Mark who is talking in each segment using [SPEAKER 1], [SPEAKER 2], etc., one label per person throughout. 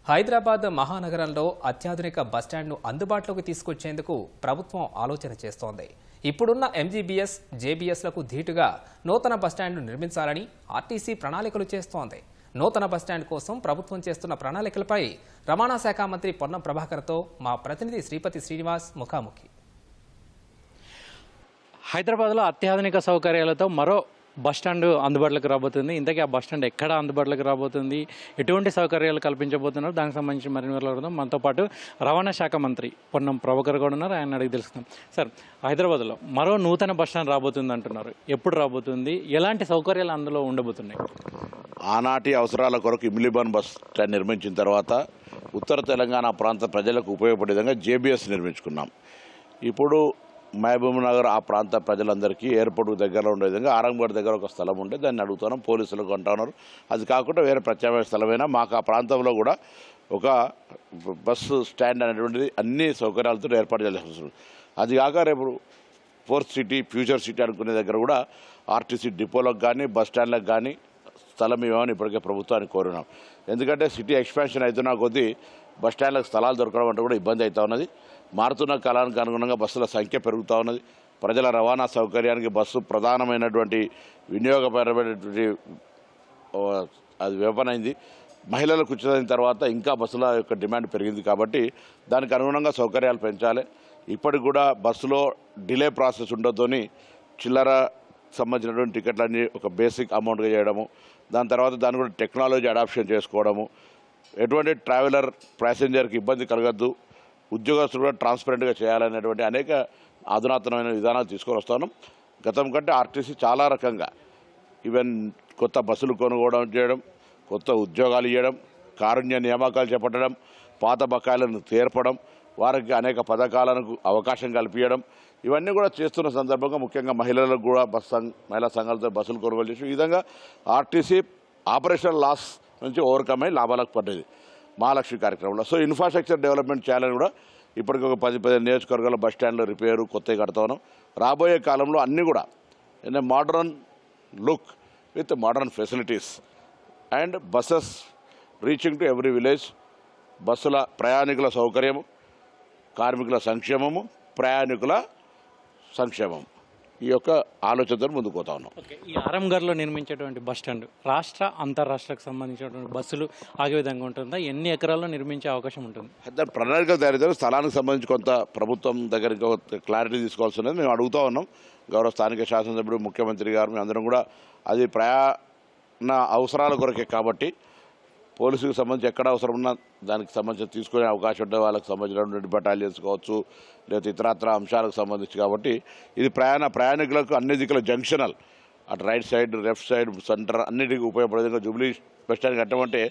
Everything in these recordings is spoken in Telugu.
[SPEAKER 1] హైదరాబాద్ మహానగరంలో అత్యాధునిక బస్టాండ్ను అందుబాటులోకి తీసుకొచ్చేందుకు ప్రభుత్వం ఆలోచన చేస్తోంది. ఇప్పుడున్న ఎంజీబీఎస్, జేబీఎస్లకు ధీటుగా నూతన బస్టాండ్ను నిర్మించాలని ఆర్టీసీ ప్రణాళికలు చేస్తోంది. నూతన బస్టాండ్ కోసం ప్రభుత్వం చేస్తున్న ప్రణాళికలపై రవాణా శాఖ మంత్రి పొన్నం ప్రభాకర్తో మా ప్రతినిధి శ్రీపతి శ్రీనివాస్ ముఖాముఖి.
[SPEAKER 2] హైదరాబాద్లో అత్యాధునిక సౌకర్యాలతో మరో బస్టాండ్ అందుబాటులోకి రాబోతుంది. ఇంతకీ ఆ బస్టాండ్ ఎక్కడ అందుబాటులోకి రాబోతుంది, ఎటువంటి సౌకర్యాలు కల్పించబోతున్నారు, దానికి సంబంధించి మరిన్ని వివరాలు మనతో పాటు రవాణా శాఖ మంత్రి పొన్నం ప్రభాకర్ కూడా ఉన్నారు. ఆయన అడిగి తెలుసుకుందాం. సార్, హైదరాబాద్లో మరో నూతన బస్టాండ్ రాబోతుంది అంటున్నారు. ఎప్పుడు రాబోతుంది, ఎలాంటి సౌకర్యాలు అందులో ఉండబోతున్నాయి?
[SPEAKER 3] ఆనాటి అవసరాల కొరకు ఇమ్లిబాన్ బస్ స్టాండ్ నిర్మించిన తర్వాత ఉత్తర తెలంగాణ ప్రాంత ప్రజలకు ఉపయోగపడే విధంగా జేబీఎస్ నిర్మించుకున్నాం. ఇప్పుడు మహబూబ్ నగర్ ఆ ప్రాంత ప్రజలందరికీ ఎయిర్పోర్ట్ దగ్గరలో ఉండే విధంగా ఆరంగడ్ దగ్గర ఒక స్థలం ఉంటే దాన్ని అడుగుతున్నాం, పోలీసులకు అంటా ఉన్నారు. అది కాకుండా వేరే ప్రత్యామ్నాయ స్థలమైనా మాకు ఆ ప్రాంతంలో కూడా ఒక బస్సు స్టాండ్ అనేటువంటిది అన్ని సౌకర్యాలతో ఏర్పాటు చేయాల్సి వస్తుంది. అది కాక రేపు ఫోర్త్ సిటీ, ఫ్యూచర్ సిటీ అనుకునే దగ్గర కూడా ఆర్టీసీ డిపోలకు కానీ బస్ స్టాండ్లకు కానీ స్థలం ఇవ్వమని ఇప్పటికే ప్రభుత్వాన్ని కోరినాం. ఎందుకంటే సిటీ ఎక్స్పాన్షన్ అవుతున్న కొద్దీ బస్ స్టాండ్లకు స్థలాలు దొరకడం అంటే కూడా ఇబ్బంది అవుతూ ఉన్నది. మారుతున్న కాలానికి అనుగుణంగా బస్సుల సంఖ్య పెరుగుతూ ఉన్నది. ప్రజల రవాణా సౌకర్యానికి బస్సు ప్రధానమైనటువంటి వినియోగపరమైనటువంటి అది వేపనైంది. మహిళలకు ఉచితమైన తర్వాత ఇంకా బస్సుల యొక్క డిమాండ్ పెరిగింది కాబట్టి దానికి అనుగుణంగా సౌకర్యాలు పెంచాలి. ఇప్పటికి కూడా బస్సులో డిలే ప్రాసెస్ ఉండొద్దని చిల్లర సంబంధించినటువంటి టికెట్లన్నీ ఒక బేసిక్ అమౌంట్గా చేయడము, దాని తర్వాత దాన్ని కూడా టెక్నాలజీ అడాప్షన్ చేసుకోవడము, ఎటువంటి ట్రావెలర్ ప్యాసింజర్కి ఇబ్బంది కలగద్దు, ఉద్యోగస్తులు కూడా ట్రాన్స్పరెంట్గా చేయాలనేటువంటి అనేక అధునాతనమైన విధానాలు తీసుకొని వస్తున్నాం. గతం కంటే ఆర్టీసీ చాలా రకంగా ఈవెన్ కొత్త బస్సులు కొనుగోవడం చేయడం, కొత్త ఉద్యోగాలు ఇవ్వడం, కారుణ్య నియామకాలు చేపట్టడం, పాత బకాయిలను తీర్పడం, వారికి అనేక పథకాలకు అవకాశం కల్పించడం, ఇవన్నీ కూడా చేస్తున్న సందర్భంగా ముఖ్యంగా మహిళలకు కూడా మహిళా సంఘాలతో బస్సులు కొనుగోలు చేసి ఈ విధంగా ఆర్టీసీ ఆపరేషనల్ లాస్ నుంచి ఓవర్కమ్ అయి లాభాలకు పడ్డది మహాలక్ష్మి కార్యక్రమంలో. సో ఇన్ఫ్రాస్ట్రక్చర్ డెవలప్మెంట్ చేయాలని కూడా ఇప్పటికి ఒక 10-15 నియోజకవర్గాల బస్ స్టాండ్లో రిపేరు కొత్తగా కడతా ఉన్నాం. రాబోయే కాలంలో అన్నీ కూడా in a modern look with modern facilities and buses reaching to every village. బస్సుల ప్రయాణికుల సౌకర్యము, కార్మికుల సంక్షేమము, ప్రయాణికుల సంక్షేమం, ఈ యొక్క ఆలోచనతో ముందుకు పోతా ఉన్నాం.
[SPEAKER 2] ఈ ఆరంగర్లో నిర్మించేటువంటి బస్ స్టాండ్ రాష్ట్ర అంతర్రాష్ట్రకు సంబంధించినటువంటి బస్సులు ఆగే విధంగా ఉంటుందా? ఎన్ని ఎకరాల్లో నిర్మించే అవకాశం ఉంటుంది?
[SPEAKER 3] దాని ప్రణాళిక తయారు చేయాలి. స్థలానికి సంబంధించి కొంత ప్రభుత్వం దగ్గర ఇంకా క్లారిటీ తీసుకోవాల్సి ఉన్నది. మేము అడుగుతూ ఉన్నాం. గౌరవ స్థానిక శాసనసభ్యుడు, ముఖ్యమంత్రి గారు, మేము అందరం కూడా అది ప్రయాణ అవసరాల కొరకే కాబట్టి పోలీసులకు సంబంధించి ఎక్కడ అవసరం ఉన్నా దానికి సంబంధించి తీసుకునే అవకాశం ఉంటుంది. వాళ్ళకి సంబంధించినటువంటి బటాలియన్స్ కావచ్చు, లేదా ఇతరత్ర అంశాలకు సంబంధించి కాబట్టి ఇది ప్రయాణికులకు అన్ని దిక్కుల జంక్షనల్, అటు right side, left side, centre అన్నిటికీ ఉపయోగపడే విధంగా జూబ్లీ బస్ స్టాండ్ కట్టమంటే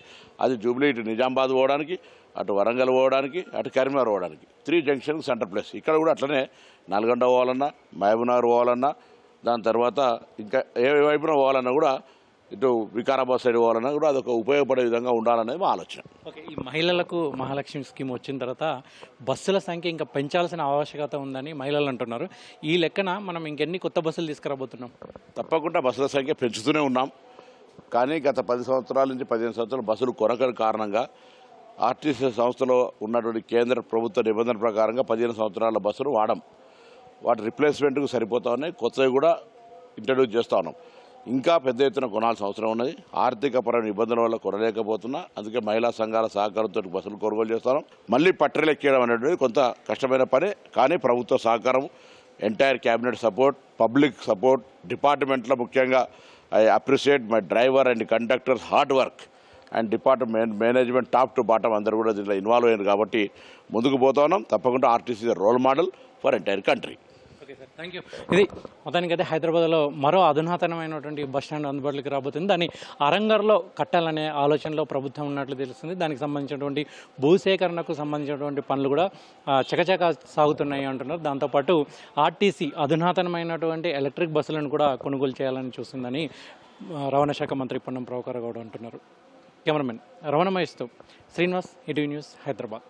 [SPEAKER 3] అది జూబ్లీ ఇటు నిజామాబాద్ పోవడానికి, అటు వరంగల్ పోవడానికి, అటు కరీంనగర్ పోవడానికి 3 జంక్షన్ సెంటర్ ప్లేస్. ఇక్కడ కూడా అట్లనే నల్గొండ పోవాలన్నా, మహబూబ్ నగర్ పోవాలన్నా, దాని తర్వాత ఇంకా ఏ వైపున పోవాలన్నా కూడా ఇటు వికారాబాద్ సైడ్ పోవాలన్నా కూడా అదొక ఉపయోగపడే విధంగా ఉండాలనేది మా ఆలోచన.
[SPEAKER 2] ఓకే, ఈ మహిళలకు మహాలక్ష్మి స్కీమ్ వచ్చిన తర్వాత బస్సుల సంఖ్య ఇంకా పెంచాల్సిన ఆవశ్యకత ఉందని మహిళలు అంటున్నారు. ఈ లెక్కన మనం ఇంకెన్ని కొత్త బస్సులు తీసుకురాబోతున్నాం?
[SPEAKER 3] తప్పకుండా బస్సుల సంఖ్య పెంచుతూనే ఉన్నాం. కానీ గత 10 సంవత్సరాల నుంచి 15 సంవత్సరాలు బస్సులు కొరకని కారణంగా ఆర్టీసీ సంస్థలో ఉన్నటువంటి కేంద్ర ప్రభుత్వ నిబంధన ప్రకారంగా 15 సంవత్సరాల బస్సులు వాడం. వాటి రిప్లేస్మెంట్కు సరిపోతా ఉన్నాయి. కొత్తవి కూడా ఇంట్రడ్యూస్ చేస్తూ ఉన్నాం. ఇంకా పెద్ద ఎత్తున కొనాల్సిన అవసరం ఉన్నది. ఆర్థికపరమైన ఇబ్బందుల వల్ల కొనలేకపోతున్నా. అందుకే మహిళా సంఘాల సహకారంతో బస్సులు కొనుగోలు చేస్తున్నాం. మళ్ళీ పట్టెలెక్కేయడం అనేటువంటి కొంత కష్టమైన పని. కానీ ప్రభుత్వ సహకారం, entire cabinet support, public support, డిపార్ట్మెంట్లో ముఖ్యంగా I appreciate my driver and conductors hard work and department management top to bottom అందరూ కూడా దీంట్లో ఇన్వాల్వ్ అయ్యారు కాబట్టి ముందుకు పోతా ఉన్నాం. తప్పకుండా RTC role model for entire country.
[SPEAKER 2] Okay sir, thank you. ఇది మొత్తానికైతే హైదరాబాద్లో మరో అధునాతనమైనటువంటి బస్ స్టాండ్ అందుబాటులోకి రాబోతుంది. దాన్ని ఆరంగర్లో కట్టాలనే ఆలోచనలో ప్రభుత్వం ఉన్నట్లు తెలుస్తుంది. దానికి సంబంధించినటువంటి భూసేకరణకు సంబంధించినటువంటి పనులు కూడా చకచకా సాగుతున్నాయి అంటున్నారు. దాంతోపాటు ఆర్టీసీ అధునాతనమైనటువంటి ఎలక్ట్రిక్ బస్సులను కూడా కొనుగోలు చేయాలని చూస్తుందని రవాణా శాఖ మంత్రి పొన్నం ప్రభాకర్ గౌడ్ అంటున్నారు. కెమెరామెన్ రమణ మహేష్తో శ్రీనివాస్, ఈటీవీ న్యూస్, హైదరాబాద్.